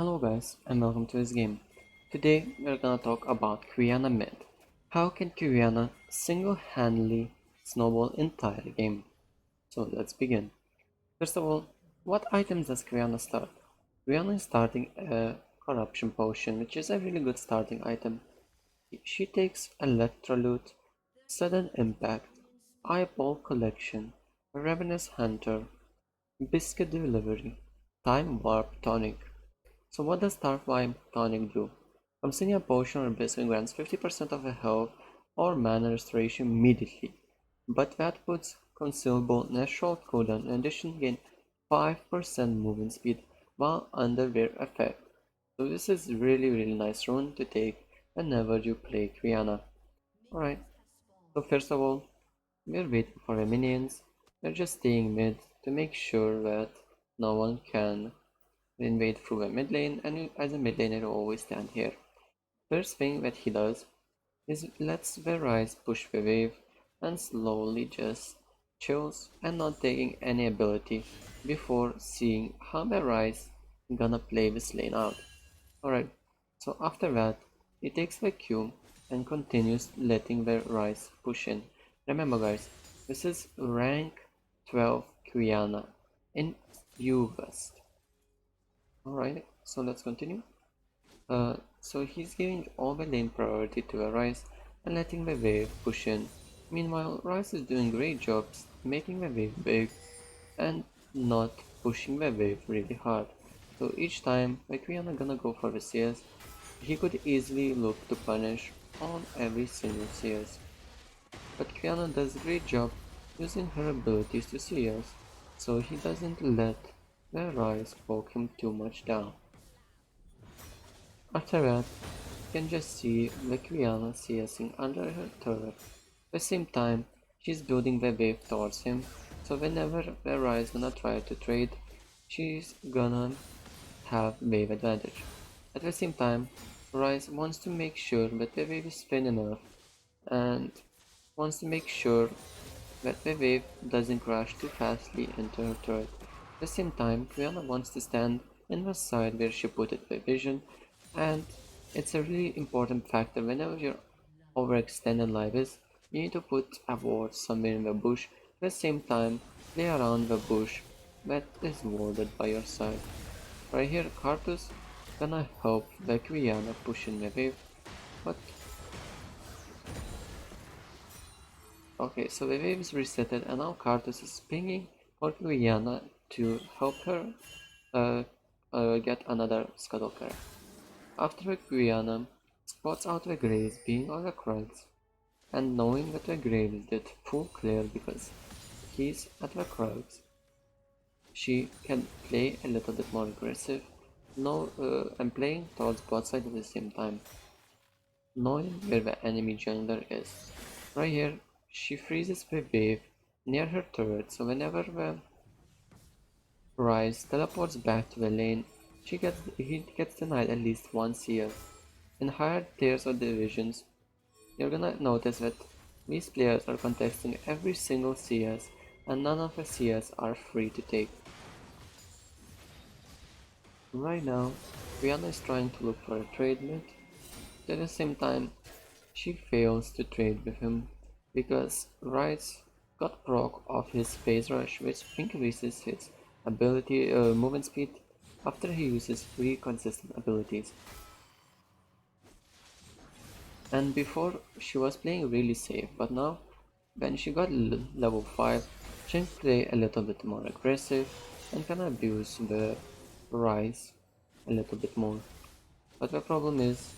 Hello guys and welcome to this game. Today we're gonna talk about Qiyana mid. How can Qiyana single-handedly snowball entire game? So let's begin. First of all, what items does Qiyana start? Qiyana is starting a corruption potion, which is a really good starting item. She takes Electrolute, Sudden Impact, Eyeball Collection, Ravenous Hunter, Biscuit Delivery, Time Warp Tonic. So what does Starflame Tonic do? Consuming a potion or biscuit grants 50% of a health or mana restoration immediately, but that puts consumable natural cooldown. In addition, gain 5% movement speed while under their effect. So this is really nice rune to take whenever you play Qiyana. Alright, so first of all, we're waiting for the minions. We're just staying mid to make sure that no one can invade through a mid lane, and as a mid laner you always stand here. First thing that he does is lets the Rise push the wave and slowly just chills and not taking any ability before seeing how the Rise gonna play this lane out. Alright, so after that he takes the Q and continues letting the Rise push in. Remember guys, this is rank 12 Qiyana in EUW. Alright, so let's continue. So he's giving all the lane priority to a Rice and letting the wave push in. Meanwhile, Rice is doing great jobs making the wave big and not pushing the wave really hard. So each time, like we are not gonna go for the CS, he could easily look to punish on every single CS. But Qiyana does a great job using her abilities to CS, so he doesn't let the Rise poke him too much down. After that, you can just see the Qiyana CSing under her turret. At the same time, she's building the wave towards him, so whenever the Rai is gonna try to trade, she's gonna have wave advantage. At the same time, Rise wants to make sure that the wave is thin enough and wants to make sure that the wave doesn't crash too fastly into her turret. At the same time, Qiyana wants to stand in the side where she put it by vision, and it's a really important factor whenever you're overextended like this. You need to put a ward somewhere in the bush, at the same time play around the bush that is warded by your side. Right here, Karthus gonna help the Qiyana push in the wave, but okay, so the wave is resetted and now Karthus is pinging for Qiyana to help her get another Scuttle Crack. After Qiyana spots out the Graves being on the Krugs, and knowing that the Graves did full clear because he's at the Krugs, she can play a little bit more aggressive, and playing towards bot side at the same time, knowing where the enemy jungler is. Right here, she freezes the wave near her turret, so whenever the Rise teleports back to the lane, he gets denied at least one CS. In higher tiers or divisions, you're gonna notice that these players are contesting every single CS and none of the CS are free to take. Right now, Rihanna is trying to look for a trade mid, but at the same time, she fails to trade with him because Rice got proc of his phase rush, which increases his movement speed after he uses 3 consistent abilities. And before she was playing really safe, but now when she got level 5, she can play a little bit more aggressive and can abuse the Rise a little bit more. But the problem is,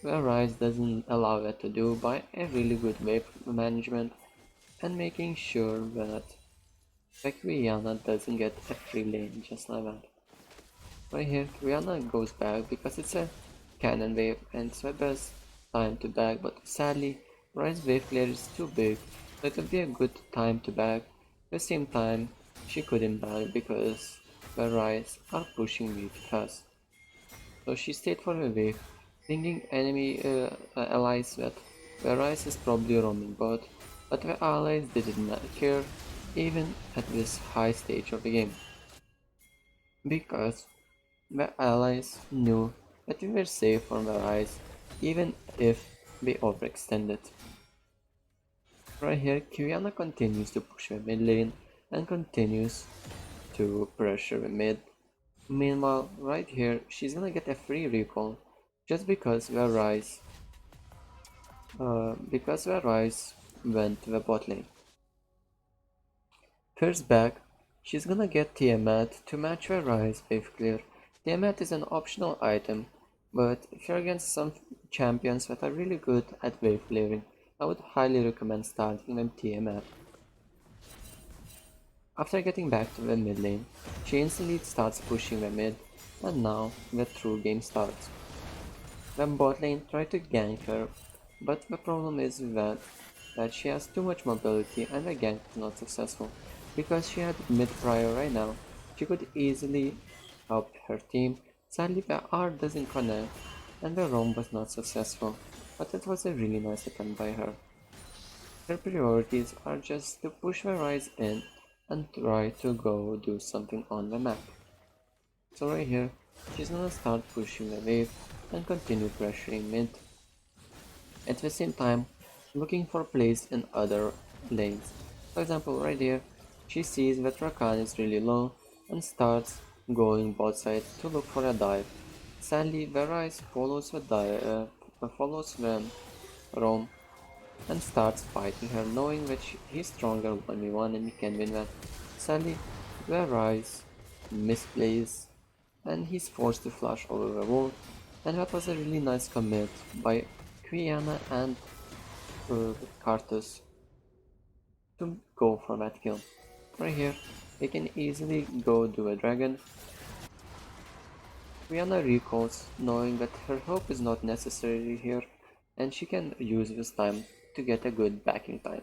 the Rise doesn't allow that to do by a really good wave management and making sure that Qiyana doesn't get a free lane just like that. Right here, Qiyana goes back because it's a cannon wave and it's the best time to back, but sadly, Rise wave clear is too big, so it would be a good time to back. At the same time, she couldn't back because the Rise are pushing way too fast. So she stayed for a wave, thinking enemy allies that the Rise is probably roaming bot, but the allies did not care even at this high stage of the game. Because The allies knew that we were safe from their eyes, even if we overextended. Right here, Qiyana continues to push the mid lane and continues to pressure the mid. Meanwhile, right here, she's gonna get a free recall just because the Rise went to the bot lane. First back, she's gonna get Tiamat to match her Rise wave clear. Tiamat is an optional item, but if you're against some champions that are really good at wave clearing, I would highly recommend starting with Tiamat. After getting back to the mid lane, she instantly starts pushing the mid, and now the true game starts. The bot lane tried to gank her, but the problem is that she has too much mobility and the gank is not successful. Because she had mid prior right now, she could easily help her team. Sadly the R doesn't connect and the roam was not successful, but it was a really nice attempt by her. Her priorities are just to push the Rise in and try to go do something on the map. So right here, she's gonna start pushing the wave and continue pressuring mid. At the same time, looking for plays in other lanes. For example, right here, she sees that Rakan is really low and starts going bot side to look for a dive. Sadly, Varys follows the roam and starts fighting her, knowing that he's stronger 1v1 and he can win that. Sadly, Varys misplays and he's forced to flash over the wall, and that was a really nice commit by Qiyana and Karthus to go for that kill. Right here, they can easily go do a dragon. Qiyana recalls, knowing that her help is not necessary here, and she can use this time to get a good backing time.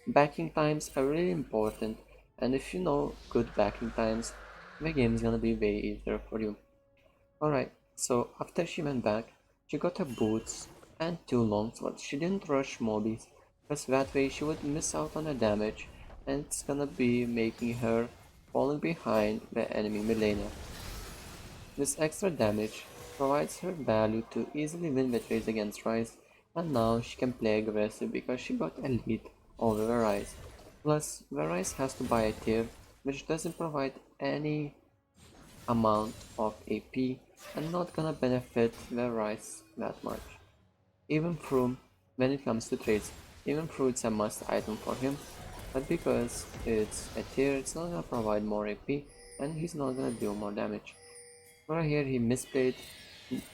Backing times are really important, and if you know good backing times, the game is gonna be way easier for you. Alright, so after she went back, she got her boots and 2 longswords. She didn't rush mobbies, because that way she would miss out on the damage, and it's gonna be making her falling behind the enemy mid laner. This extra damage provides her value to easily win the trades against Ryze, and now she can play aggressive because she got a lead over the Ryze. Plus, the Ryze has to buy a tier, which doesn't provide any amount of AP and not gonna benefit the Ryze that much. Even through, when it comes to trades, even through it's a must item for him, but because it's a tier, it's not gonna provide more AP and he's not gonna do more damage. Right here he misplayed,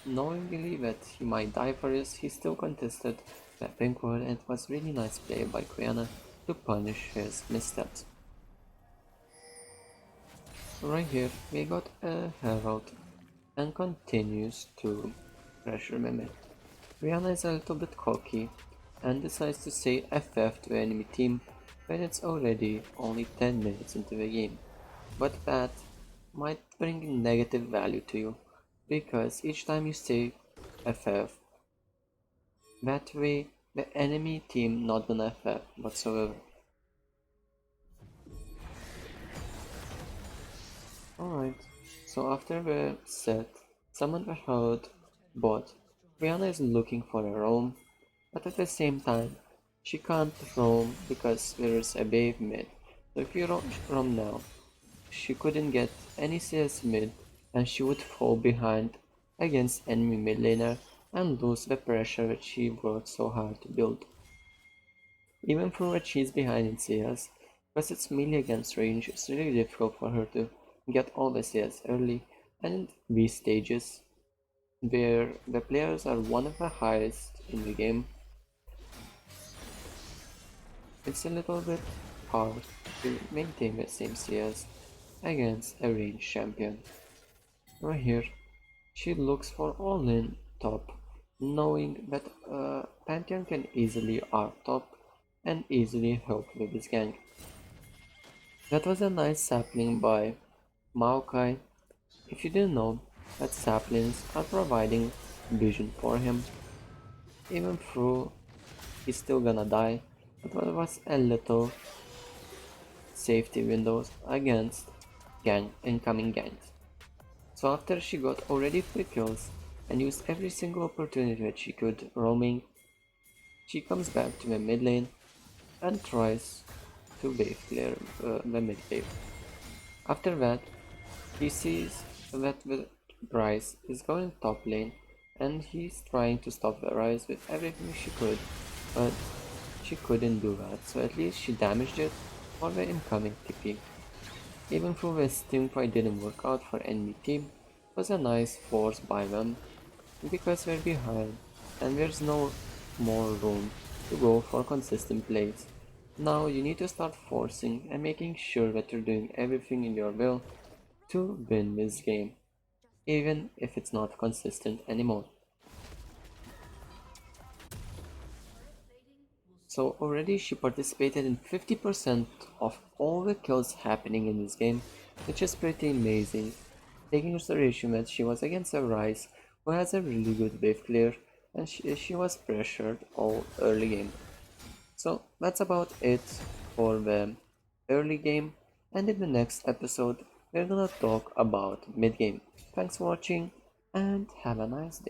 knowingly that he might die for this, he still contested the pink ward and it was really nice play by Qiyana to punish his missteps. Right here we got a Herald and continues to pressure Mehmet. Qiyana is a little bit cocky and decides to say FF to the enemy team when it's already only 10 minutes into the game. But that might bring negative value to you because each time you say FF, that way the enemy team not gonna FF whatsoever. Alright, so after the set, someone heard bot. Rihanna is looking for a roam, but at the same time, she can't roam because there is a wave mid. So if you roam now, she couldn't get any CS mid and she would fall behind against enemy mid laner and lose the pressure that she worked so hard to build. Even though that she's behind in CS, because it's melee against range, it's really difficult for her to get all the CS early, and in these stages, where the players are one of the highest in the game, it's a little bit hard to maintain the same CS against a range champion. Right here, she looks for all-in top, knowing that Pantheon can easily R top and easily help with his gank. That was a nice sapling by Maokai. If you didn't know, that saplings are providing vision for him, even though he's still gonna die, but there was a little safety windows against incoming ganks. So after she got already 3 kills and used every single opportunity that she could roaming, she comes back to the mid lane and tries to wave clear the mid wave. After that, he sees that the Bryce is going top lane and he's trying to stop the Ryze with everything she could, but she couldn't do that, so at least she damaged it for the incoming TP. Even though this teamfight didn't work out for any team, it was a nice force by them because we're behind and there's no more room to go for consistent plays. Now you need to start forcing and making sure that you're doing everything in your will to win this game, even if it's not consistent anymore. So already she participated in 50% of all the kills happening in this game, which is pretty amazing, taking consideration that she was against a Ryze who has a really good wave clear and she was pressured all early game. So that's about it for the early game, and in the next episode we're gonna talk about mid game. Thanks for watching and have a nice day.